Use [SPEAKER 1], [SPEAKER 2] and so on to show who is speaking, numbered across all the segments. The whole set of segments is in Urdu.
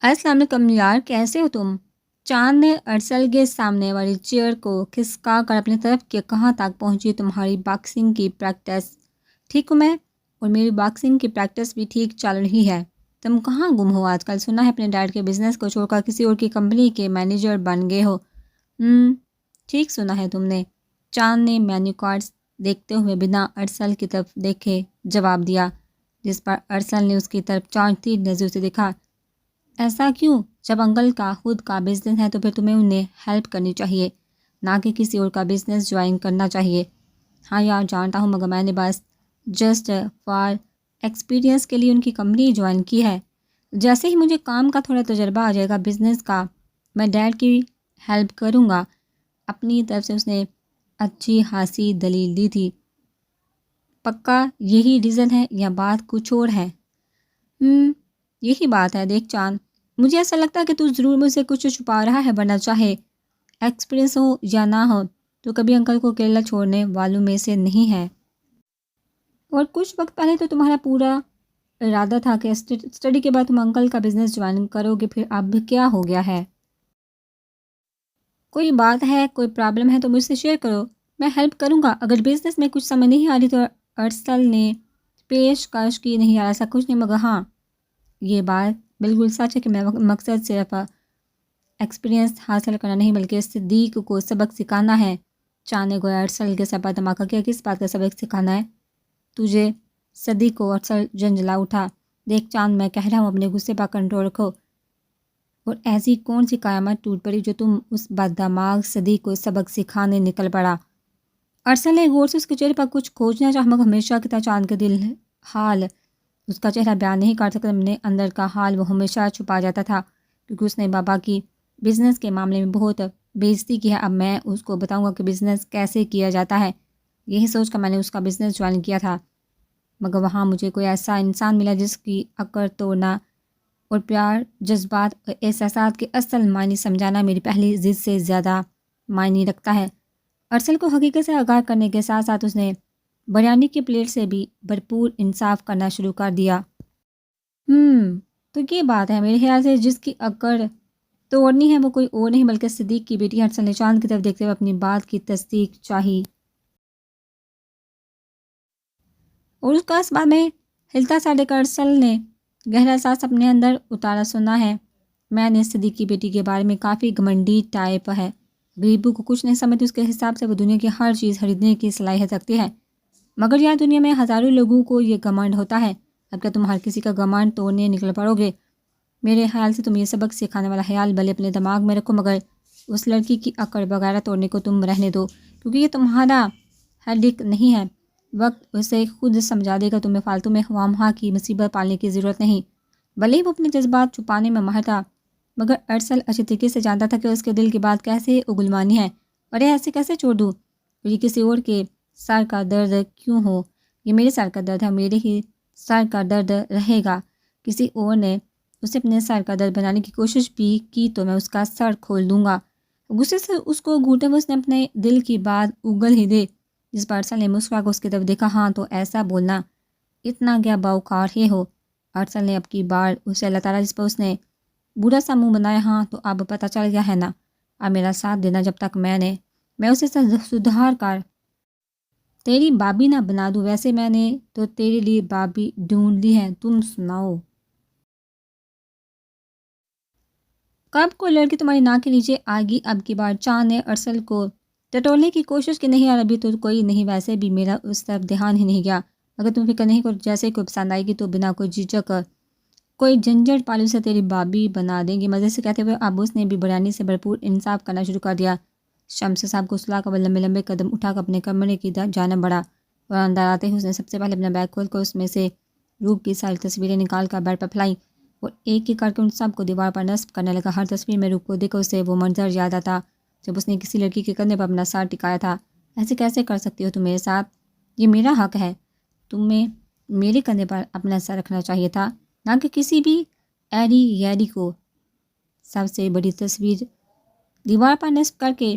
[SPEAKER 1] السلام علیکم یار، کیسے ہو تم؟ چاند نے ارسل کے سامنے والی چیئر کو کھسکا کر اپنی طرف کہ کہاں تک پہنچی تمہاری باکسنگ کی پریکٹس؟ ٹھیک ہوں میں، اور میری باکسنگ کی پریکٹس بھی ٹھیک چل رہی ہے۔ تم کہاں گم ہو آج کل؟ سنا ہے اپنے ڈیڈ کے بزنس کو چھوڑ کر کسی اور کی کمپنی کے مینیجر بن گئے ہو۔ ٹھیک سنا ہے تم نے، چاند نے مینیو کارڈز دیکھتے ہوئے بنا ارسل کی طرف دیکھے جواب دیا، جس پر ارسل نے اس کی طرف چانچتی نظر سے دیکھا۔ ایسا کیوں؟ جب انکل کا خود کا بزنس ہے تو پھر تمہیں انہیں ہیلپ کرنی چاہیے، نہ کہ کسی اور کا بزنس جوائن کرنا چاہیے۔ ہاں یار جانتا ہوں، مگر میں نے بس جسٹ فار ایکسپیرینس کے لیے ان کی کمپنی جوائن کی ہے۔ جیسے ہی مجھے کام کا تھوڑا تجربہ آ جائے گا بزنس کا، میں ڈیڈ کی ہیلپ کروں گا۔ اپنی طرف سے اس نے اچھی خاصی دلیل دی تھی۔ پکا یہی ریزن ہے یا بات کچھ اور ہے؟ یہی بات ہے۔ دیکھ چاند، مجھے ایسا لگتا ہے کہ تو ضرور مجھ سے کچھ چھپا رہا ہے، ورنہ چاہے ایکسپیرینس ہو یا نہ ہو تو کبھی انکل کو اکیلا چھوڑنے والوں میں سے نہیں ہے۔ اور کچھ وقت پہلے تو تمہارا پورا ارادہ تھا کہ اسٹڈی کے بعد تم انکل کا بزنس جوائن کرو گے، پھر اب کیا ہو گیا ہے؟ کوئی بات ہے، کوئی پرابلم ہے تو مجھ سے شیئر کرو، میں ہیلپ کروں گا۔ اگر بزنس میں کچھ سمجھ نہیں آ رہی تو ارسل نے پیشکش کی، نہیں ایسا کچھ نہیں، مگر ہاں یہ بات بالکل سچ ہے کہ میں مقصد صرف ایکسپیرینس حاصل کرنا نہیں بلکہ صدیق کو سبق سکھانا ہے۔ چاند نے گویا ارسل کے سر پر دھماکہ کیا۔ کس بات کا سبق سکھانا ہے تجھے؟ صدیق کو ارسل جھنجھلا اٹھا۔ دیکھ چاند، میں کہہ رہا ہوں اپنے غصے پر کنٹرول رکھو۔ اور ایسی کون سی قیامت ٹوٹ پڑی جو تم اس بددماغ صدیق کو سبق سکھانے نکل پڑا؟ ارسل نے غور سے اس کے چہرے پر کچھ کھوجنا چاہا، مگر ہمیشہ کی طرح چاند کے دل حال اس کا چہرہ بیان نہیں کر سکتا۔ اپنے اندر کا حال وہ ہمیشہ چھپا جاتا تھا، کیونکہ اس نے بابا کی بزنس کے معاملے میں بہت بے عزتی کی ہے۔ اب میں اس کو بتاؤں گا کہ بزنس کیسے کیا جاتا ہے۔ یہی سوچ کر میں نے اس کا بزنس جوائن کیا تھا، مگر وہاں مجھے کوئی ایسا انسان ملا جس کی عقل توڑنا اور پیار، جذبات اور احساسات کے اصل معنی سمجھانا میری پہلی ضد سے زیادہ معنی رکھتا ہے۔ ارسل کو حقیقت سے آگاہ کرنے کے ساتھ ساتھ اس نے بریانی کی پلیٹ سے بھی بھرپور انصاف کرنا شروع کر دیا۔ تو یہ بات ہے، میرے خیال سے جس کی عقل توڑنی ہے وہ کوئی اور نہیں بلکہ صدیق کی بیٹی۔ ارسل نے چاند کی طرف دیکھتے ہوئے اپنی بات کی تصدیق چاہی، اور اس کا اس بات میں ہلتا سا دیکھ کر ارسل نے گہرا سانس اپنے اندر اتارا۔ سنا ہے میں نے صدیق کی بیٹی کے بارے میں، کافی گھمنڈی ٹائپ ہے، غریبوں کو کچھ نہیں سمجھتی، اس کے حساب سے وہ دنیا کی ہر چیز خریدنے کی صلاحیت رکھتی ہے۔ مگر یہاں دنیا میں ہزاروں لوگوں کو یہ گھمنڈ ہوتا ہے، اب کیا تم ہر کسی کا گھمنڈ توڑنے نکل پڑو گے؟ میرے خیال سے تم یہ سبق سکھانے والا خیال بھلے اپنے دماغ میں رکھو، مگر اس لڑکی کی عقل وغیرہ توڑنے کو تم رہنے دو، کیونکہ یہ تمہارا ہیڈک نہیں ہے۔ وقت اسے خود سمجھا دے گا۔ تمہیں فالتو میں خواہ کی مصیبت پالنے کی ضرورت نہیں۔ بھلے ہی وہ اپنے جذبات چھپانے میں ماہر تھا، مگر ارسل اچھے طریقے سے جانتا تھا کہ اس کے دل کی بات کیسے اگلوانی ہے، اور یہ ایسے کیسے چھوڑ دوں، اور یہ کسی اور کے سر کا درد کیوں ہو؟ یہ میرے سر کا درد ہے، میرے ہی سر کا درد رہے گا۔ کسی اور نے اسے اپنے سر کا درد بنانے کی کوشش بھی کی تو میں اس کا سر کھول دوں گا۔ غصے سے اس کو گھونٹے ہوئے اس نے اپنے دل کی بات اگل ہی دے، جس پر ارسل نے مسکرا کر اس کی طرف دیکھا۔ ہاں تو ایسا بولنا، اتنا کیا باوقار ہی ہو؟ ارسل نے اب کی بار اسے لتاڑا، جس پر اس نے برا سا منہ بنایا۔ ہاں تو اب پتہ چل گیا ہے نا؟ اب میرا ساتھ دینا جب تک میں اسے سدھار کر تیری بابی نہ بنا دوں۔ ویسے میں نے تو تیرے لیے بابی ڈھونڈ لی ہے، تم سناؤ کب کو لڑکی تمہاری ناک کے نیچے آئے گی؟ اب کی بار چاند نے ارسل کو ٹٹولنے کی کوشش کی۔ نہیں یار ابھی تو کوئی نہیں، ویسے بھی میرا اس طرف دھیان ہی نہیں گیا، اگر تم فکر نہیں کرو، جیسے کوئی پسند آئے گی تو بنا کوئی جھجک کوئی جھنجھٹ پالو سے تیری بابی بنا دیں گی۔ مزے سے کہتے ہوئے اب اس نے بھی بریانی سے بھرپور انصاف کرنا شروع کر دیا۔ شمس صاحب کو سلا کر وہ لمبے لمبے قدم اٹھا کر اپنے کمرے کی جانب بڑھا، اور اندر آتے ہی اس نے سب سے پہلے اپنا بیگ کھول کر اس میں سے روپ کی ساری تصویریں نکال کر بیڈ پر پھیلائیں، اور ایک ایک کر کے ان سب کو دیوار پر نصب کرنے لگا۔ ہر تصویر میں روپ کو دیکھ کر اسے وہ منظر یاد آتا جب اس نے کسی لڑکی کے کندھے پر اپنا سر ٹکایا تھا۔ ایسے کیسے کر سکتی ہو تم میرے ساتھ؟ یہ میرا حق ہے، تمہیں میرے کندھے پر اپنا سر رکھنا چاہیے تھا، نہ کہ کسی بھی ایری گیری کو۔ سب سے بڑی تصویر دیوار پر نصب کر کے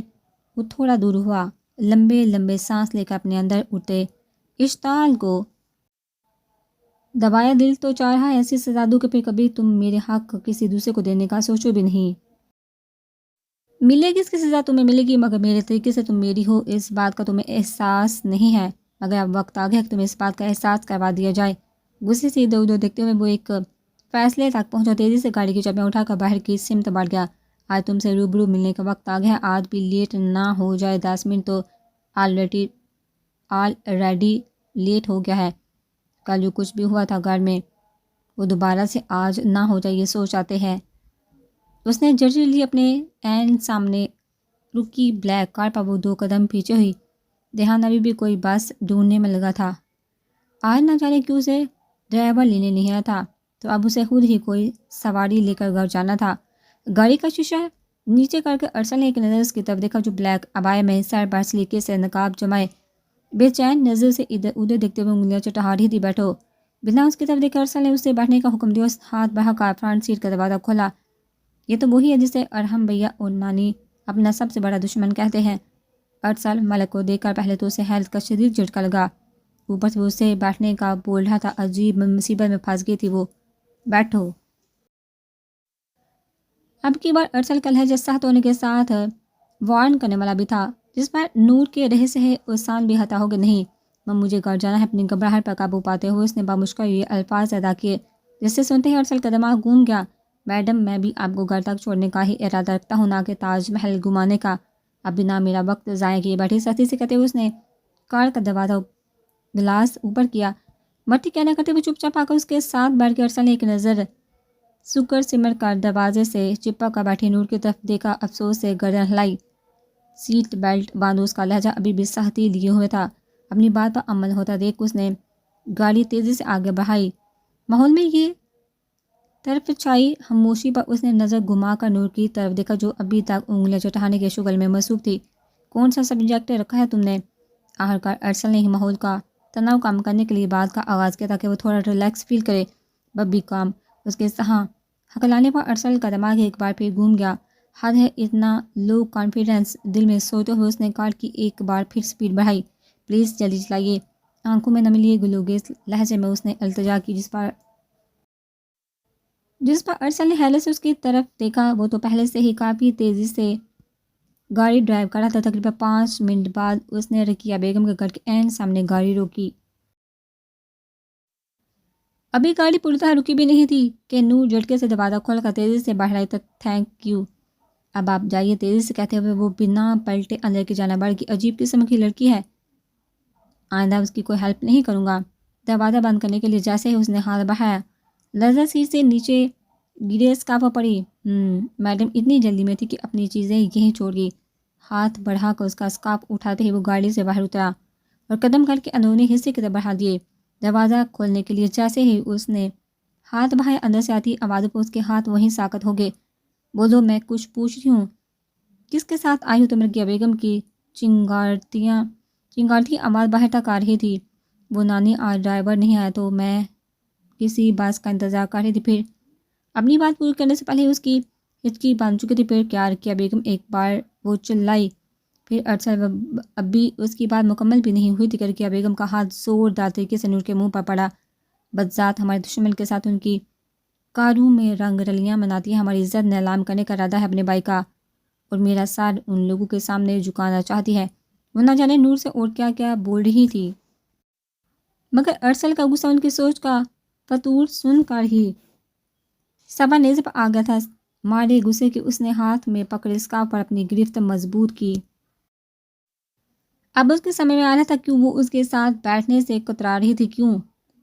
[SPEAKER 1] وہ تھوڑا دور ہوا، لمبے لمبے سانس لے کر اپنے اندر اٹھے اشتعال کو دبایا دل تو چاہ رہا ہے ایسی سزا دوں کہ پھر کبھی تم میرے حق کسی دوسرے کو دینے کا سوچو بھی نہیں۔ ملے گی اس کی سزا تمہیں ملے گی، مگر میرے طریقے سے تم میری ہو اس بات کا تمہیں احساس نہیں ہے، مگر اب وقت آ گیا کہ تمہیں اس بات کا احساس کروا دیا جائے۔ غصے سے ادھر ادھر دیکھتے ہوئے وہ ایک فیصلے تک پہنچا، تیزی سے گاڑی کی چابیاں اٹھا کر باہر کی سمت بڑھ گیا۔ آج تم سے روبرو ملنے کا وقت آ گیا ہے، آج بھی لیٹ نہ ہو جائے، 10 منٹ تو آلریڈی لیٹ ہو گیا ہے۔ کل جو کچھ بھی ہوا تھا گھر میں وہ دوبارہ سے آج نہ ہو جائے یہ سوچ آتے ہیں۔ اس نے جرجلی اپنے عین سامنے رکی بلیک کار پر وہ 2 قدم پیچھے ہوئی۔ دیہان ابھی بھی کوئی بس ڈھونڈنے میں لگا تھا۔ آج نہ جانے کیوں اسے ڈرائیور لینے نہیں آیا تھا، تو اب اسے خود ہی کوئی سواری لے کر گھر جانا تھا۔ گاڑی کا شیشہ نیچے کر کے ارسل نے ایک نظر اس کی طرف دیکھا جو بلیک عبایا میں سر پر سلیقے سے نقاب جمائے بے چین نظر سے ادھر ادھر دیکھتے ہوئے انگلیاں چٹا رہی تھی۔ بیٹھو۔ بنا اس کی طرف دیکھے ارسل نے اسے بیٹھنے کا حکم دیا، اس ہاتھ بڑھا کر فرنٹ سیٹ کا دروازہ کھولا۔ یہ تو وہی ہے جسے ارحم بھیا اور نانی اپنا سب سے بڑا دشمن کہتے ہیں۔ ارسل ملک کو دیکھ کر پہلے تو اسے حیرت کا شدید جھٹکا لگا، اوپر سے وہ اسے بیٹھنے کا بول رہا تھا۔ عجیب مصیبت میں پھنس گئی تھی وہ۔ بیٹھو۔ اب کی بار ارسل کا لہجہ سخت ہونے کے ساتھ وارن کرنے والا بھی تھا، جس پر نور کے رہ سے احسان بھی ہٹا ہوگا نہیں۔ مجھے گھر جانا ہے۔ اپنی گھبراہٹ پر قابو پاتے ہوئے اس نے بامشکل یہ الفاظ ادا کیے، جس سے سنتے ہی ارسل کا دماغ گھوم گیا۔ میڈم میں بھی آپ کو گھر تک چھوڑنے کا ہی ارادہ رکھتا ہوں، نہ کہ تاج محل گھمانے کا۔ اب بنا میرا وقت ضائع کیے بیٹھی سختی سے کہتے ہوئے اس نے کار کا دروازہ گلاس اوپر کیا۔ مرتی کہنا کرتے ہوئے چپ چاپ آ کر اس کے ساتھ بیٹھ کے ارسل نے ایک نظر سکر سمر کر دروازے سے چپک کر بیٹھی نور کی طرف دیکھا، افسوس سے گردن ہلائی۔ Seat belt باندھو۔ اس کا لہجہ ابھی بھی سختی لیے ہوئے تھا۔ اپنی بات پر عمل ہوتا دیکھ اس نے گاڑی تیزی سے آگے بڑھائی۔ ماحول میں یہ طرف چھائی خاموشی پر اس نے نظر گھما کر نور کی طرف دیکھا جو ابھی تک انگلیاں چٹانے کے شغل میں مصروف تھی۔ کون سا سبجیکٹ رکھا ہے تم نے؟ آخرکار ارسل نے ہی ماحول کا تناؤ کم کرنے کے لیے بات کا آغاز کیا تاکہ وہ تھوڑا ریلیکس فیل کرے۔ ببی کام۔ اس کے سہاں ہکلانے پر ارسل کا دماغ ایک بار پھر گھوم گیا۔ حد ہے اتنا لو کانفیڈنس، دل میں سوچتے ہوئے اس نے کار کی ایک بار پھر سپیڈ بڑھائی۔ پلیز جلدی چلائیے۔ آنکھوں میں نمی لیے گلوگیز لہجے میں اس نے التجا کی، جس پر ارسل نے حیرت سے اس کی طرف دیکھا۔ وہ تو پہلے سے ہی کافی تیزی سے گاڑی ڈرائیو کر رہا تھا۔ تقریباً 5 منٹ بعد اس نے رقیہ بیگم کے گھر کے عین سامنے گاڑی روکی۔ ابھی گاڑی پوری طرح رکی بھی نہیں تھی کہ نور جھٹکے سے دروازہ کھول کر تیزی سے باہر آئی۔ تھینک یو، اب آپ جائیے، تیزی سے کہتے ہوئے وہ بنا پلٹے اندر کی جانا بڑھ گئی۔ عجیب قسم کی لڑکی ہے، آئندہ اس کی کوئی ہیلپ نہیں کروں گا۔ دروازہ بند کرنے کے لیے جیسے ہی اس نے ہاتھ بڑھایا، لذت سیٹ سے نیچے گرے اسکارف پڑی۔ میڈم اتنی جلدی میں تھی کہ اپنی چیزیں یہیں چھوڑ گئی۔ ہاتھ بڑھا کر اس کا اسکارف اٹھاتے ہی وہ گاڑی سے باہر اترا اور قدم کر کے اندرونی حصے کی طرف بڑھا دیے۔ دروازہ کھولنے کے لیے جیسے ہی اس نے ہاتھ بڑھائے، اندر سے آتی آوازوں پر اس کے ہاتھ وہیں ساکت ہو گئے۔ بولو، میں کچھ پوچھ رہی ہوں۔ کس کے ساتھ آئی ہو تم؟ رقیہ بیگم کی چنگارتی آواز باہر تک آ رہی تھی۔ وہ نانی، آج ڈرائیور نہیں آیا تو میں کسی بس کا انتظار کر رہی تھی۔ پھر اپنی بات پوری کرنے سے پہلے اس کی ہچکی باندھ چکی تھی۔ پھر کیا؟ رقیہ بیگم ایک بار وہ چلائی۔ پھر ارسل اب بھی اس کی بات مکمل بھی نہیں ہوئی تھی کہ رقیہ بیگم کا ہاتھ زوردار طریقے سے نور کے منہ پر پڑا۔ بدذات ہمارے دشمن کے ساتھ ان کی کاروں میں رنگ رلیاں مناتی ہے۔ ہماری عزت نیلام کرنے کا ارادہ ہے اپنے بھائی کا، اور میرا سر ان لوگوں کے سامنے جھکانا چاہتی ہے۔ وہ نہ جانے نور سے اور کیا کیا بول رہی تھی، مگر ارسل کا غصہ ان کی سوچ کا فطور سن کر ہی صبا نیزے پر آ گیا تھا۔ مارے غصے کے اس نے ہاتھ میں پکڑے اسکارف پر اپنی گرفت مضبوط کی۔ اب اس کے سمجھ میں آ رہا تھا کیوں وہ اس کے ساتھ بیٹھنے سے کترا رہی تھی، کیوں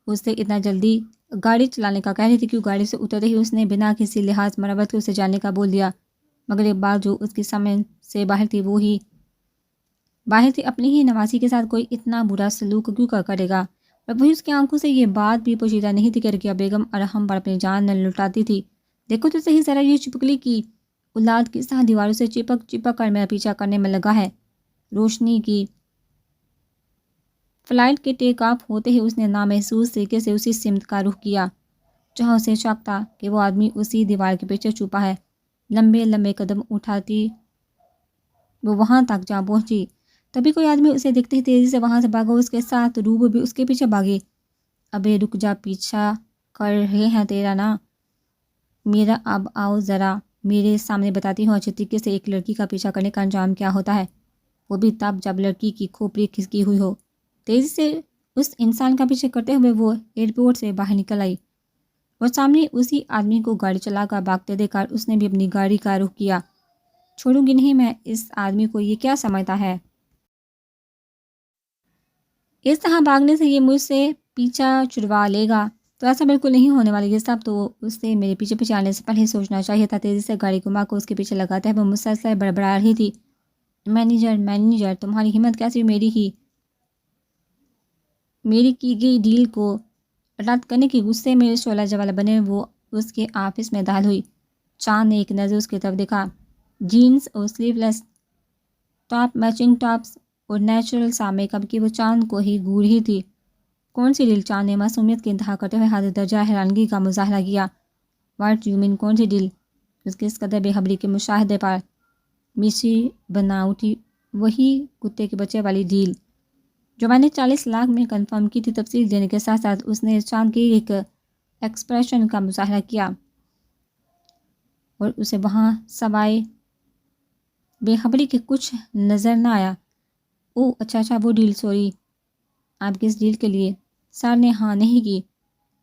[SPEAKER 1] اس سے اتنا جلدی گاڑی چلانے کا کہہ رہی تھی، کیوں گاڑی سے اترتے ہی اس نے بنا کسی لحاظ مربت کے اسے جانے کا بول دیا۔ مگر ایک بات جو اس کی سمجھ سے باہر تھی، باہر تھی، اپنی ہی نواسی کے ساتھ کوئی اتنا برا سلوک کیوں کرے گا؟ اور وہی اس کی آنکھوں سے یہ بات بھی پوشیدہ نہیں تھی کہ رقیہ بیگم ارحم پر اپنی جان نہ لٹاتی تھی۔ دیکھو تو صحیح، ذرا یہ چپکلی کی اولاد کی ساتھ دیواروں سے چپک کر میرا پیچھا کرنے میں لگا ہے۔ روشنی کی فلائٹ کے ٹیک آف ہوتے ہی اس نے نامحسوس طریقے سے اسی سمت کا رخ کیا جہاں اسے شک تھا کہ وہ آدمی اسی دیوار کے پیچھے چھپا ہے۔ لمبے لمبے قدم اٹھاتی وہ وہاں تک جا پہنچی، تبھی کوئی آدمی اسے دیکھتے ہی تیزی سے وہاں سے بھاگا، اس کے ساتھ روبو بھی اس کے پیچھے بھاگی۔ ابے رک جا، پیچھا کر رہے ہیں تیرا نا میرا، اب آؤ ذرا میرے سامنے بتاتی ہوں اچھے طریقے سے ایک لڑکی کا پیچھا کرنے کا انجام کیا ہوتا ہے، وہ بھی تب جب لڑکی کی کھوپڑی کھسکی ہوئی ہو۔ تیزی سے اس انسان کا پیچھے کرتے ہوئے وہ ایئرپورٹ سے باہر نکل آئی اور سامنے اسی آدمی کو گاڑی چلا کر بھاگتے دیکھ کر اس نے بھی اپنی گاڑی کا رخ کیا۔ چھوڑوں گی نہیں میں اس آدمی کو، یہ کیا سمجھتا ہے اس طرح بھاگنے سے یہ مجھ سے پیچھا چھڑوا لے گا؟ تو ایسا بالکل نہیں ہونے والا، یہ سب تو اس سے میرے پیچھے پیچھے آنے سے پہلے سوچنا چاہیے تھا۔ تیزی سے گاڑی گھما کو اس کے پیچھے لگاتے ہوئے وہ مسلسل بڑبڑا رہی تھی، مینیجر تمہاری ہمت کیسی میری کی گئی ڈیل کو رد کرنے کی غصے میں شعلہ جوالا بنے وہ اس کے آفس میں داخل ہوئی۔ چاند نے ایک نظر اس کی طرف دیکھا، جینز اور سلیو لیس ٹاپ، میچنگ ٹاپس اور نیچرل سا میک اپ کی وہ چاند کو ہی گور ہی تھی۔ کون سی ڈیل؟ چاند نے معصومیت کی انتہا کرتے ہوئے حد درجہ حیرانگی کا مظاہرہ کیا۔ What you mean? کون سی ڈیل؟ اس کے اس قدر بے خبری کے مشاہدے پر میسی بنا اٹھی، وہی کتے کے بچے والی ڈیل جو میں نے 40 لاکھ میں کنفرم کی تھی۔ تفصیل دینے کے ساتھ ساتھ اس نے چاند کے ایک ایکسپریشن کا مظاہرہ کیا اور اسے وہاں سوائے بے خبری کے کچھ نظر نہ آیا۔ اوہ اچھا وہ ڈیل، سوری آپ کس ڈیل کے لیے؟ سر نے ہاں نہیں کی۔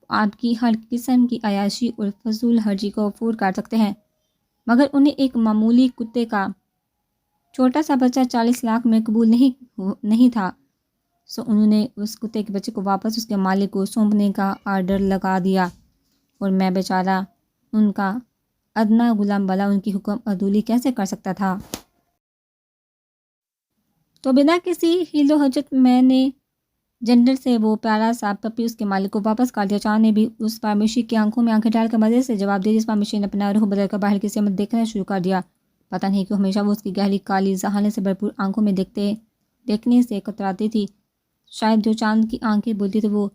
[SPEAKER 1] آپ کی ہر قسم کی عیاشی اور فضول خرچی کو افورڈ کر سکتے ہیں، مگر انہیں ایک معمولی کتے کا چھوٹا سا بچہ 40 لاکھ میں قبول نہیں تھا۔ سو انہوں نے اس کتے کے بچے کو واپس اس کے مالک کو سونپنے کا آرڈر لگا دیا اور میں بیچارہ ان کا ادنا غلام بلا ان کی حکم عدولی کیسے کر سکتا تھا؟ تو بنا کسی حیل و حجت میں نے جنڈر سے وہ پیارا سا پپی اس کے مالک کو واپس کر دیا۔ چاند نے بھی اس پر مشی کی آنکھوں میں آنکھیں ڈال کر مزے سے جواب دیا، جس پر مشی نے اپنا روح بدل کر باہر کی سمت دیکھنا شروع کر دیا۔ پتہ نہیں کیوں ہمیشہ وہ اس کی گہری کالی ذہانت سے بھرپور آنکھوں میں دیکھنے سے کتراتی تھی۔ شاید جو چاند کی آنکھیں بولتی تھی وہ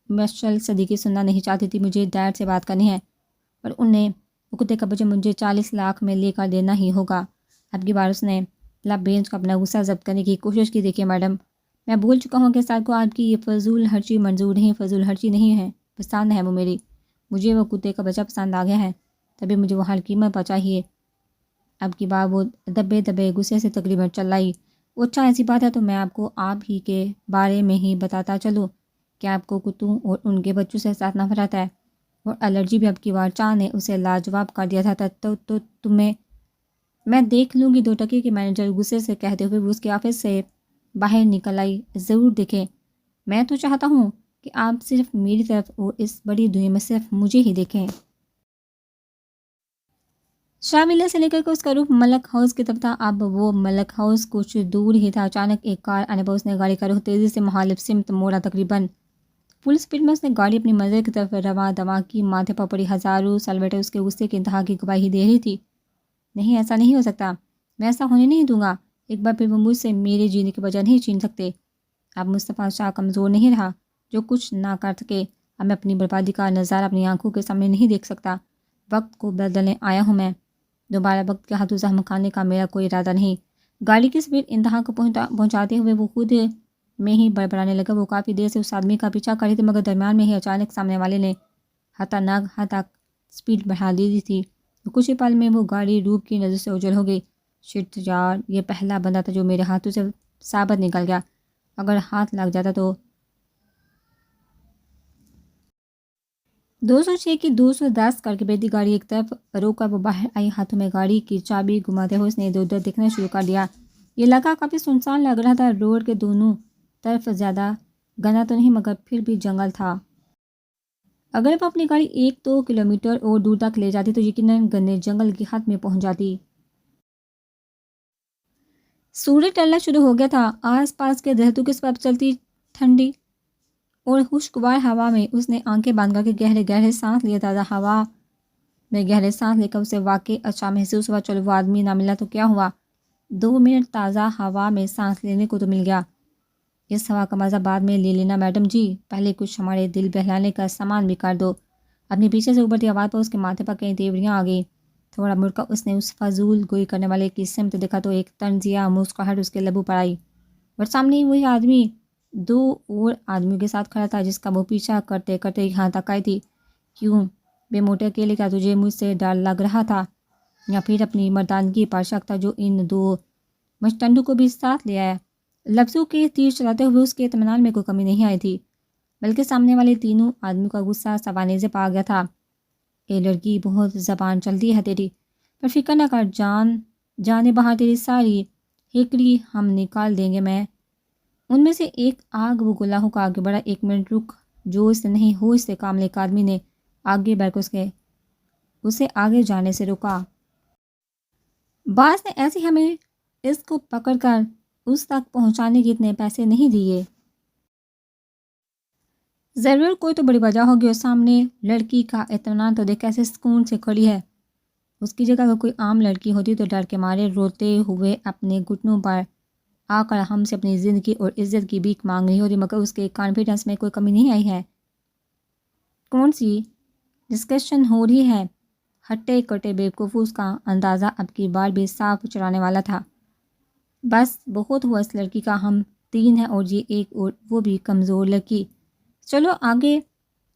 [SPEAKER 1] مشعل صدیقی سننا نہیں چاہتی تھی۔ مجھے ڈیڈ سے بات کرنی ہے اور انہیں وہ کتے کا بچہ مجھے 40 لاکھ میں لے کر دینا ہی ہوگا۔ اب کی بار اس نے لب بینچ کو اپنا غصہ ضبط کرنے کی کوشش کی۔ دیکھیے میڈم، میں بول چکا ہوں کہ سر کو آپ کی یہ فضول خرچی منظور نہیں، فضول خرچی نہیں ہے، پسند ہے وہ مجھے وہ کتے کا بچہ پسند آ گیا ہے، تبھی مجھے وہ ہر قیمت پر چاہیے۔ اب کی بار وہ دبے غصے سے تقریباً چل آئی۔ وہ اچھا ایسی بات ہے تو میں آپ کو آپ ہی کے بارے میں ہی بتاتا چلوں کہ آپ کو کتوں اور ان کے بچوں سے ساتھ نفرت ہے اور الرجی بھی۔ اب کی بار چاند نے اسے لاجواب کر دیا تھا۔ تو تمہیں میں دیکھ لوں گی، 2 ٹکے کے مینیجر غصے سے کہتے ہوئے وہ اس کے آفس سے باہر نکل آئی۔ ضرور دیکھیں، میں تو چاہتا ہوں کہ آپ صرف میری طرف اور اس بڑی دنیا میں صرف مجھے ہی دیکھیں۔ شاملہ سے لے کر کے اس کا رخ ملک ہاؤس کی طرف تھا۔ اب وہ ملک ہاؤس کچھ دور ہی تھا۔ اچانک ایک کار آنے پر اس نے گاڑی کا رخ تیزی سے مخالف سمت موڑا۔ تقریباً فل سپیڈ میں اس نے گاڑی اپنی منزل کی طرف رواں دواں کی۔ ماتھے پر پڑی ہزاروں سلویٹیں اس کے غصے کی انتہا کی گواہی دے رہی تھی۔ نہیں، ایسا نہیں ہو سکتا، میں ایسا ہونے نہیں دوں گا۔ ایک بار پھر وہ مجھ سے میرے جینے کی وجہ نہیں چھین سکتے۔ اب مصطفیٰ شاہ کمزور نہیں رہا جو کچھ نہ کر سکے۔ اب میں اپنی بربادی کا نظارہ اپنی آنکھوں کے سامنے نہیں دیکھ سکتا۔ وقت کو بدلنے آیا ہوں میں، دوبارہ وقت کے ہاتھوں زخم کھانے کا میرا کوئی ارادہ نہیں۔ گاڑی کی سپیڈ انتہا کو پہنچاتے ہوئے وہ خود میں ہی بڑبڑانے لگا۔ وہ کافی دیر سے اس آدمی کا پیچھا کر رہی تھی، مگر درمیان میں ہی اچانک سامنے والے نے خطرناک حد تک سپیڈ بڑھا دی تھی۔ کچھ ہی پل میں وہ گاڑی روپ کی نظر سے اوجھل ہو گئی۔ شٹ یار، یہ پہلا بندہ تھا جو میرے ہاتھوں سے ثابت نکل گیا۔ اگر ہاتھ لگ جاتا تو 206 کی 210 کر کے بیٹھی گاڑی ایک طرف روک کر وہ باہر آئی۔ ہاتھوں میں گاڑی کی چابی گھماتے ہوئے اس نے ادھر ادھر دیکھنا شروع کر دیا۔ یہ علاقہ کافی سنسان لگ رہا تھا۔ روڈ کے دونوں طرف زیادہ گھنا تو نہیں مگر پھر بھی جنگل تھا۔ اگر وہ اپنی گاڑی 1-2 کلومیٹر اور دور تک لے جاتی تو یقیناً گھنے جنگل کی حد میں پہنچ جاتی۔ سورج ڈھلنا شروع ہو گیا تھا۔ آس پاس کے درختوں کے سبب چلتی ٹھنڈی اور خوشگوار ہوا میں اس نے آنکھیں بند کر کے گہرے گہرے سانس لیے۔ تازہ ہوا میں گہرے سانس لے کر اسے واقعی اچھا محسوس ہوا۔ چلو وہ آدمی نہ ملا تو کیا ہوا، 2 منٹ تازہ ہوا میں سانس لینے کو تو مل گیا۔ اس ہوا کا مزہ بعد میں لے لینا میڈم جی، پہلے کچھ ہمارے دل بہلانے کا سامان بھی کر دو۔ اپنی پیچھے سے ابھرتی آواز پر اس کے ماتھے پر کئی تیوریاں آ گئی۔ تھوڑا مڑ کر اس نے اس فضول گوئی کرنے والے کی سمت دیکھا تو ایک طنزیہ مسکراہٹ اس کے لبوں پر آئی اور سامنے وہی آدمی دو اور آدمیوں کے ساتھ کھڑا تھا جس کا وہ پیچھا کرتے کرتے یہاں تک آئی تھی۔ کیوں بے موٹے اکیلے؟ کیا تجھے مجھ سے ڈر لگ رہا تھا یا پھر اپنی مردانگی پر شک تھا جو ان دو مشتنڈوں کو بھی ساتھ لے آیا؟ لفظوں کے تیر چلاتے ہوئے اس کے اطمینان میں کوئی کمی نہیں آئی تھی، بلکہ سامنے والے تینوں آدمیوں کا غصہ سوانیزے پا گیا تھا۔ اے لڑکی، بہت زبان چلتی ہے تیری، پر فکر نہ کر، جانے بہار تیری ساری ہیکڑی ہم نکال دیں گے۔ میں ان میں سے ایک آگ وہ گلا ہو کر آگے بڑھا۔ ایک منٹ رک، جو اس سے نہیں ہوش سے کام لے ایک آدمی نے آگے بڑھ کر اسے آگے جانے سے روکا۔ باس نے ایسے ہمیں اس کو پکڑ کر اس تک پہنچانے کے اتنے پیسے نہیں دیے۔ ضرور کوئی تو بڑی وجہ ہوگی، اور سامنے لڑکی کا اطمینان تو دیکھ کیسے سکون سے کھڑی ہے۔ اس کی جگہ اگر کوئی عام لڑکی ہوتی تو ڈر کے مارے روتے ہوئے اپنے گھٹنوں پر آ کر ہم سے اپنی زندگی اور عزت کی بھیک مانگ رہی ہوتی، مگر اس کے کانفیڈنس میں کوئی کمی نہیں آئی ہے۔ کون سی ڈسکشن ہو رہی ہے؟ ہٹے کٹے بیوقوف کا اندازہ اب کی بار بھی صاف چڑھانے والا تھا۔ بس بہت ہوا اس لڑکی کا، ہم تین ہیں اور یہ ایک اور وہ بھی کمزور لڑکی۔ چلو آگے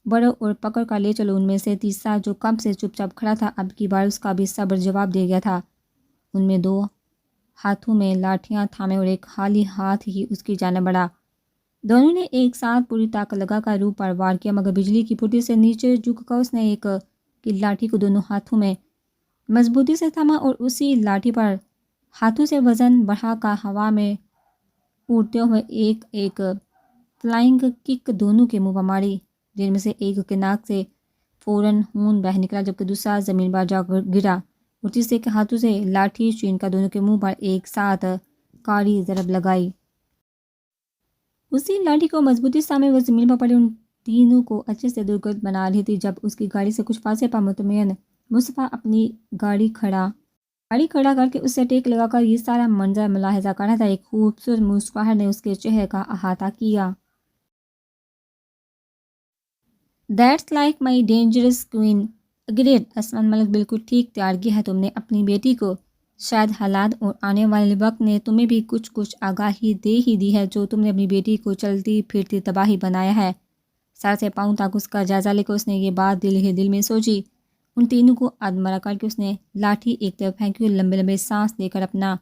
[SPEAKER 1] بڑھو اور پکڑ کر لے چلو۔ ان میں سے تیسرا جو کب سے چپ چاپ کھڑا تھا اب کی بار اس کا بھی صبر جواب دے گیا تھا۔ ان میں دو ہاتھوں میں لاٹھیاں تھامے اور ایک خالی ہاتھ ہی اس کی جانب بڑھا۔ دونوں نے ایک ساتھ پوری طاقت لگا کر روح پر وار کیا، مگر بجلی کی پھوٹی سے نیچے جھک کر اس نے ایک کی لاٹھی کو دونوں ہاتھوں میں مضبوطی سے تھاما اور اسی لاٹھی پر ہاتھوں سے وزن بڑھا کر ہوا میں اڑتے ہوئے ایک ایک فلائنگ کک دونوں کے منہ پر ماری، جن میں سے ایک کے ناک سے فوراً خون بہہ نکلا جبکہ دوسرا زمین پر جا گرا، اور تیسرے کے ہاتھوں سے لاٹھی چین کر دونوں کے منہ پر ایک ساتھ کاری ضرب لگائی۔ اسی لاٹھی کو مضبوطی سے تھامے وہ زمین پر پڑے ان تینوں کو اچھے سے درگت بنا رہی تھی جب اس کی گاڑی سے کچھ فاصلے پر مطمئن مصطفیٰ اپنی گاڑی کھڑا کر کے اس سے ٹیک لگا کر یہ سارا منظر ملاحظہ کر رہا تھا۔ ایک خوبصورت مسکراہٹ نے اس کے چہرے کا احاطہ کیا۔ That's like my dangerous queen, agreed, اسمان ملک، بالکل ٹھیک تیار کیا ہے تم نے اپنی بیٹی کو۔ شاید حالات اور آنے والے وقت نے تمہیں بھی کچھ آگاہی دے ہی دی ہے جو تم نے اپنی بیٹی کو چلتی پھرتی تباہی بنایا ہے۔ سر سے پاؤں تک اس کا جائزہ لے کر اس نے یہ بات دل ہی دل میں سوچی۔ ان تینوں کو ادمرہ کر کے اس نے لاٹھی ایک طرف پھینکی اور لمبے لمبے سانس لے کر اپنا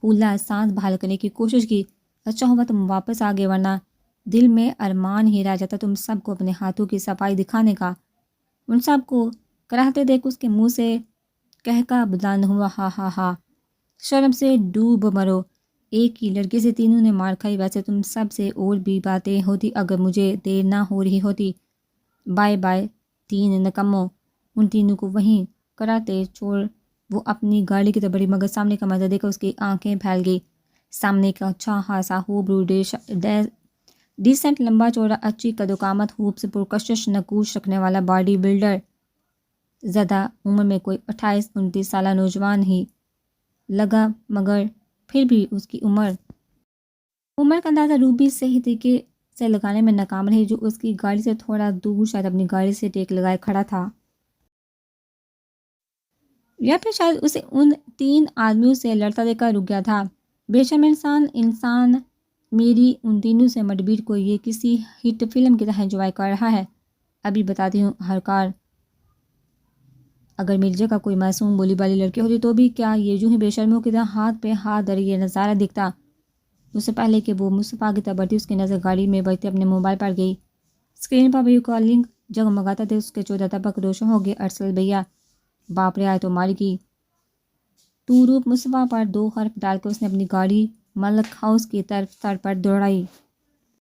[SPEAKER 1] پھولا سانس بحال کرنے کی کوشش کی۔ اچھا ہوا تم واپس آ گئے، ورنہ دل میں ارمان ہی رہ جاتا تم سب کو اپنے ہاتھوں کی صفائی دکھانے کا۔ ان سب کو کراہتے دیکھ اس کے منہ سے کہکا بلند ہوا، ہا ہا ہا، شرم سے ڈوب مرو۔ ایک ہی لڑکی سے تینوں نے مار کھائی، ویسے تم سب سے اور بھی باتیں ہوتی اگر مجھے دیر نہ ہو رہی ہوتی۔ بائے بائے تین نکموں۔ ان تینوں کو وہیں کراتے چھوڑ وہ اپنی گاڑی کی طرف بڑھی، مگر سامنے کا منظر دیکھ کر اس کی آنکھیں پھیل گئی۔ سامنے کا اچھا خاصا ہوبرو ڈیسنٹ لمبا چوڑا اچھی قد و قامت خوب سے پرکشش نقوش رکھنے والا باڈی بلڈر، زیادہ عمر میں کوئی 28-29 سالہ نوجوان ہی لگا، مگر پھر بھی اس کی عمر کا اندازہ روبی صحیح طریقے سے لگانے میں ناکام رہی، جو اس کی گاڑی سے تھوڑا دور شاید اپنی گاڑی سے ٹیک لگائے کھڑا تھا، یا پھر شاید اسے ان تین آدمیوں سے لڑتا دیکھ کر رک گیا تھا۔ بے شرم انسان میری ان تینوں سے مڈبیٹ کو یہ کسی ہٹ فلم کی طرح انجوائے کر رہا ہے۔ ابھی بتاتی ہوں ہرکار، اگر میری جگہ کوئی معصوم بولی بالی لڑکی ہوتی تو بھی کیا یہ یوں ہی بے شرمیوں کی طرح ہاتھ پہ ہاتھ دھرے یہ نظارہ دکھتا؟ اس سے پہلے کہ وہ مصطفیٰ کی طرف بڑھتی اس کی نظر گاڑی میں بجتے اپنے موبائل پر گئی۔ اسکرین پر ویڈیو کالنگ جگمگاتا تھے، اس کے 14 طبق روشن ہو گئے۔ ارسل بھیا، باپ رے آئے تو ماری کی تو روپ مصطفیٰ پر 2 حرف ڈال کر اس نے اپنی گاڑی ملک ہاؤس کی طرف سر پر دوڑائی۔